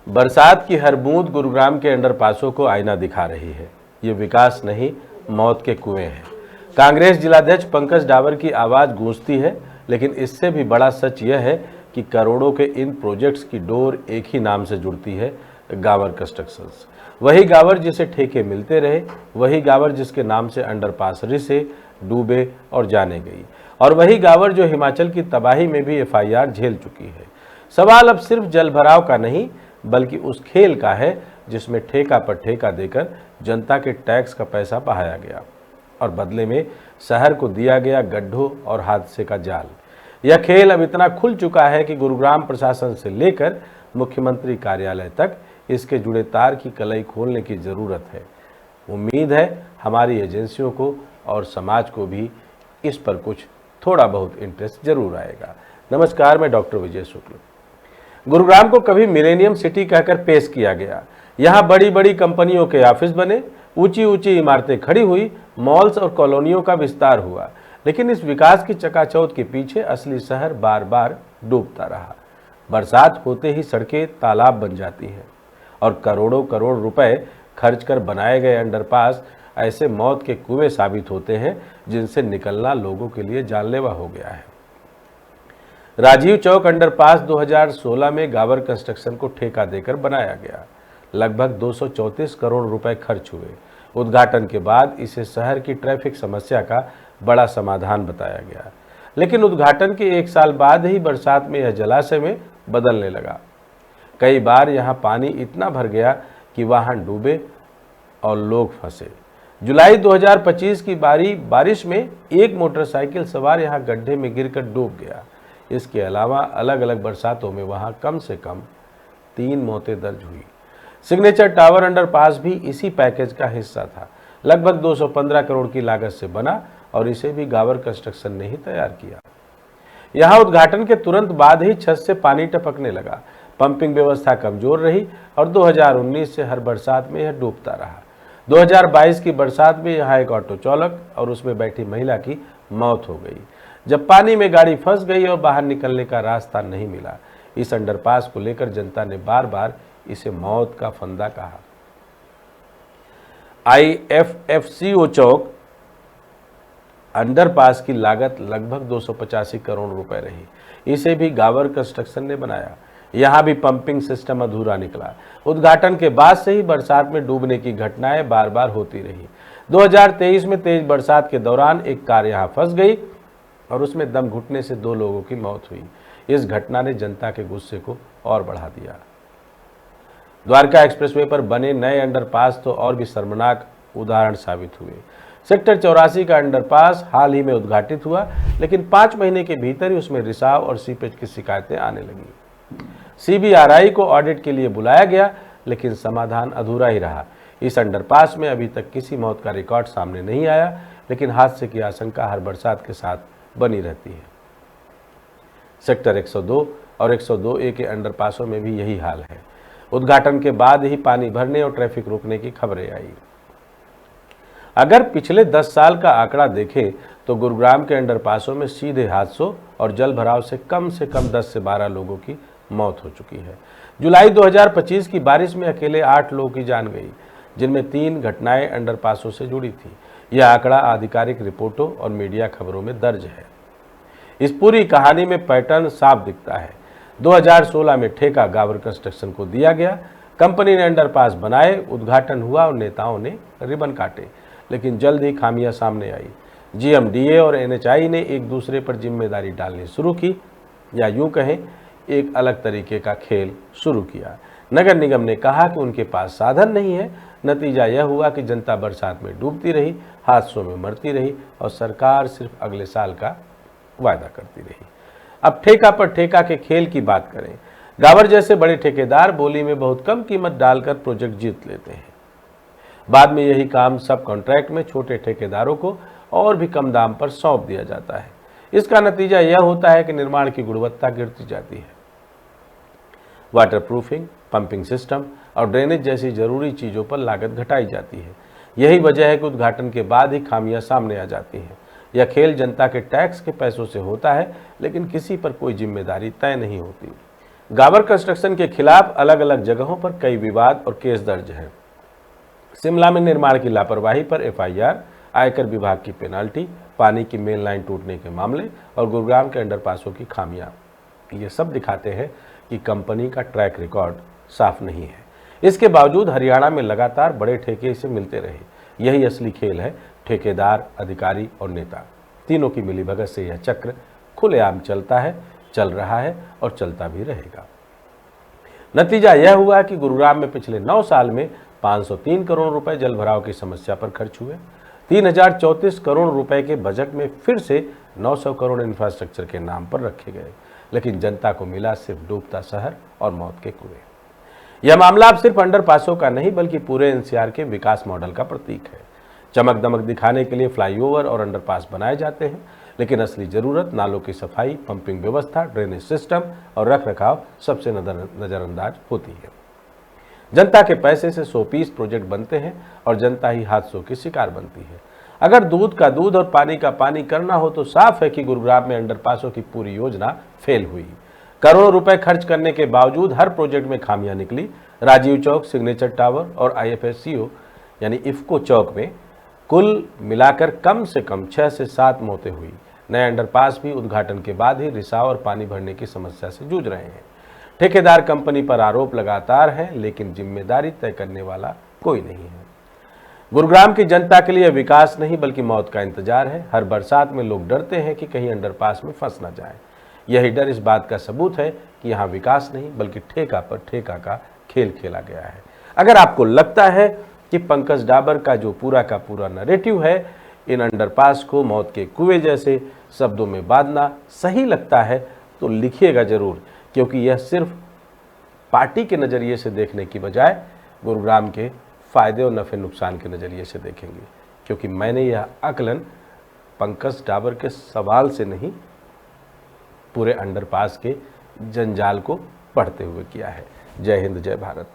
बरसात की हर बूंद गुरुग्राम के अंडरपासों को आईना दिखा रही है। ये विकास नहीं, मौत के कुएं हैं। कांग्रेस जिलाध्यक्ष पंकज डावर की आवाज गूंजती है, लेकिन इससे भी बड़ा सच यह है कि करोड़ों के इन प्रोजेक्ट्स की डोर एक ही नाम से जुड़ती है, गावर कंस्ट्रक्शंस। वही गावर जिसे ठेके मिलते रहे, वही गावर जिसके नाम से अंडरपास रिसे, डूबे और जाने गई, और वही गावर जो हिमाचल की तबाही में भी एफआईआर झेल चुकी है। सवाल अब सिर्फ जलभराव का नहीं, बल्कि उस खेल का है जिसमें ठेका पर ठेका देकर जनता के टैक्स का पैसा बहाया गया और बदले में शहर को दिया गया गड्ढों और हादसे का जाल। यह खेल अब इतना खुल चुका है कि गुरुग्राम प्रशासन से लेकर मुख्यमंत्री कार्यालय तक इसके जुड़े तार की कलई खोलने की ज़रूरत है। उम्मीद है हमारी एजेंसियों को और समाज को भी इस पर कुछ थोड़ा बहुत इंटरेस्ट जरूर आएगा। नमस्कार, मैं डॉक्टर विजय शुक्ल। गुरुग्राम को कभी मिलेनियम सिटी कहकर पेश किया गया। यहाँ बड़ी बड़ी कंपनियों के ऑफिस बने, ऊंची ऊंची इमारतें खड़ी हुई, मॉल्स और कॉलोनियों का विस्तार हुआ, लेकिन इस विकास की चकाचौंध के पीछे असली शहर बार बार डूबता रहा। बरसात होते ही सड़कें तालाब बन जाती हैं और करोड़ों करोड़ रुपए खर्च कर बनाए गए अंडरपास ऐसे मौत के कुएं साबित होते हैं जिनसे निकलना लोगों के लिए जानलेवा हो गया है। राजीव चौक अंडरपास 2016 में गावर कंस्ट्रक्शन को ठेका देकर बनाया गया। लगभग 234 करोड़ रुपए खर्च हुए। उद्घाटन के बाद इसे शहर की ट्रैफिक समस्या का बड़ा समाधान बताया गया, लेकिन उद्घाटन के 1 साल बाद ही बरसात में यह जलाशय में बदलने लगा। कई बार यहाँ पानी इतना भर गया कि वाहन डूबे और लोग फंसे। जुलाई 2025 की बारिश में एक मोटरसाइकिल सवार यहाँ गड्ढे में गिरकर डूब गया। इसके अलावा अलग अलग बरसातों में वहां कम से कम 3 मौतें दर्ज हुई। सिग्नेचर टावर अंडरपास भी इसी पैकेज का हिस्सा था। लगभग 215 करोड़ की लागत से बना और इसे भी गावर कंस्ट्रक्शन ने ही तैयार किया। यहां उद्घाटन के तुरंत बाद ही छत से पानी टपकने लगा। पंपिंग व्यवस्था कमजोर रही और 2019 से हर बरसात में यह डूबता रहा। 2022 की बरसात में यहाँ एक ऑटो चालक और उसमें बैठी महिला की मौत हो गई जब पानी में गाड़ी फंस गई और बाहर निकलने का रास्ता नहीं मिला। इस अंडरपास को लेकर जनता ने बार बार इसे मौत का फंदा कहा। IFFCO चौक अंडरपास की लागत लगभग 285 करोड़ रुपए रही। इसे भी गावर कंस्ट्रक्शन ने बनाया। यहाँ भी पंपिंग सिस्टम अधूरा निकला। उद्घाटन के बाद से ही बरसात में डूबने की घटनाएं बार बार होती रही। 2023 में तेज बरसात के दौरान एक कार यहाँ फंस गई और उसमें दम घुटने से 2 लोगों की मौत हुई। इस घटना ने जनता के गुस्से को और बढ़ा दिया। द्वारका एक्सप्रेसवे पर बने नए अंडरपास तो और भी शर्मनाक उदाहरण साबित हुए। सेक्टर 84 का अंडरपास हाल ही में उद्घाटित हुआ, लेकिन 5 महीने के भीतर ही उसमें रिसाव और सीपेज की शिकायतें आने लगी। CBRI को ऑडिट के लिए बुलाया गया, लेकिन समाधान अधूरा ही रहा। इस अंडरपास में अभी तक किसी मौत का रिकॉर्ड सामने नहीं आया, लेकिन हादसे की आशंका हर बरसात के साथ बनी रहती है। सेक्टर 102 और 102A के अंडरपासों में भी यही हाल है। उद्घाटन के बाद ही पानी भरने और ट्रैफिक रुकने की खबरें आई। अगर पिछले 10 साल का आंकड़ा देखें तो गुरुग्राम के अंडरपासों में सीधे हादसों और जल भराव से कम 10 से 12 लोगों की मौत हो चुकी है। जुलाई 2025 की बारिश में अकेले 8 लोगों की जान गई, जिनमें 3 घटनाएं अंडरपासों से जुड़ी थी। यह आंकड़ा आधिकारिक रिपोर्टों और मीडिया खबरों में दर्ज है। इस पूरी कहानी में पैटर्न साफ दिखता है। 2016 में ठेका गावर कंस्ट्रक्शन को दिया गया। कंपनी ने अंडरपास बनाए, उद्घाटन हुआ और नेताओं ने रिबन काटे, लेकिन जल्द ही खामियां सामने आई। GMDA और NHI ने एक दूसरे पर जिम्मेदारी डालनी शुरू की, या यूं कहें एक अलग तरीके का खेल शुरू किया। नगर निगम ने कहा कि उनके पास साधन नहीं है। नतीजा यह हुआ कि जनता बरसात में डूबती रही, हादसों में मरती रही और सरकार सिर्फ अगले साल का वायदा करती रही। अब ठेका पर ठेका के खेल की बात करें। गावर जैसे बड़े ठेकेदार बोली में बहुत कम कीमत डालकर प्रोजेक्ट जीत लेते हैं। बाद में यही काम सब कॉन्ट्रैक्ट में छोटे ठेकेदारों को और भी कम दाम पर सौंप दिया जाता है। इसका नतीजा यह होता है कि निर्माण की गुणवत्ता गिरती जाती है। वाटर प्रूफिंग, पंपिंग सिस्टम और ड्रेनेज जैसी जरूरी चीज़ों पर लागत घटाई जाती है। यही वजह है कि उद्घाटन के बाद ही खामियां सामने आ जाती हैं। यह खेल जनता के टैक्स के पैसों से होता है, लेकिन किसी पर कोई जिम्मेदारी तय नहीं होती। गावर कंस्ट्रक्शन के खिलाफ अलग अलग जगहों पर कई विवाद और केस दर्ज हैं। शिमला में निर्माण की लापरवाही पर एफआईआर, आयकर विभाग की पेनाल्टी, पानी की मेन लाइन टूटने के मामले और गुरुग्राम के अंडरपासों की खामियां, ये सब दिखाते हैं कि कंपनी का ट्रैक रिकॉर्ड साफ नहीं है। इसके बावजूद हरियाणा में लगातार बड़े ठेके इसे मिलते रहे। यही असली खेल है, ठेकेदार, अधिकारी और नेता, तीनों की मिलीभगत से यह चक्र खुलेआम चलता है, चल रहा है और चलता भी रहेगा। नतीजा यह हुआ कि गुरुग्राम में पिछले 9 साल में 503 करोड़ रुपए जल भराव की समस्या पर खर्च हुए। 3034 करोड़ रुपए के बजट में फिर से 900 करोड़ इंफ्रास्ट्रक्चर के नाम पर रखे गए, लेकिन जनता को मिला सिर्फ डूबता शहर और मौत के कुएं। यह मामला अब सिर्फ अंडरपासों का नहीं बल्कि पूरे एनसीआर के विकास मॉडल का प्रतीक है। चमक दमक दिखाने के लिए फ्लाईओवर और अंडरपास बनाए जाते हैं, लेकिन असली जरूरत नालों की सफाई, पंपिंग व्यवस्था, ड्रेनेज सिस्टम और रखरखाव सबसे नजरअंदाज होती है। जनता के पैसे से 100 पीस प्रोजेक्ट बनते हैं और जनता ही हादसों की शिकार बनती है। अगर दूध का दूध और पानी का पानी करना हो तो साफ है कि गुरुग्राम में अंडरपासों की पूरी योजना फेल हुई। करोड़ों रुपए खर्च करने के बावजूद हर प्रोजेक्ट में खामियां निकली। राजीव चौक, सिग्नेचर टावर और आईएफएससीओ यानी इफ्को चौक में कुल मिलाकर कम से कम 6 से 7 मौतें हुई। नए अंडरपास भी उद्घाटन के बाद ही रिसाव और पानी भरने की समस्या से जूझ रहे हैं। ठेकेदार कंपनी पर आरोप लगातार है, लेकिन जिम्मेदारी तय करने वाला कोई नहीं है। गुरुग्राम की जनता के लिए विकास नहीं बल्कि मौत का इंतजार है। हर बरसात में लोग डरते हैं कि कहीं अंडरपास में फंस ना जाए। यही डर इस बात का सबूत है कि यहाँ विकास नहीं बल्कि ठेका पर ठेका का खेल खेला गया है। अगर आपको लगता है कि पंकज डाबर का जो पूरा का पूरा नैरेटिव है इन अंडरपास को मौत के कुएं जैसे शब्दों में बांधना सही लगता है तो लिखिएगा जरूर, क्योंकि यह सिर्फ पार्टी के नज़रिए से देखने की बजाय गुरुग्राम के फायदे और नफ़े नुकसान के नज़रिए से देखेंगे, क्योंकि मैंने यह आकलन पंकज डाबर के सवाल से नहीं पूरे अंडरपास के जंजाल को पढ़ते हुए किया है। जय हिंद, जय भारत।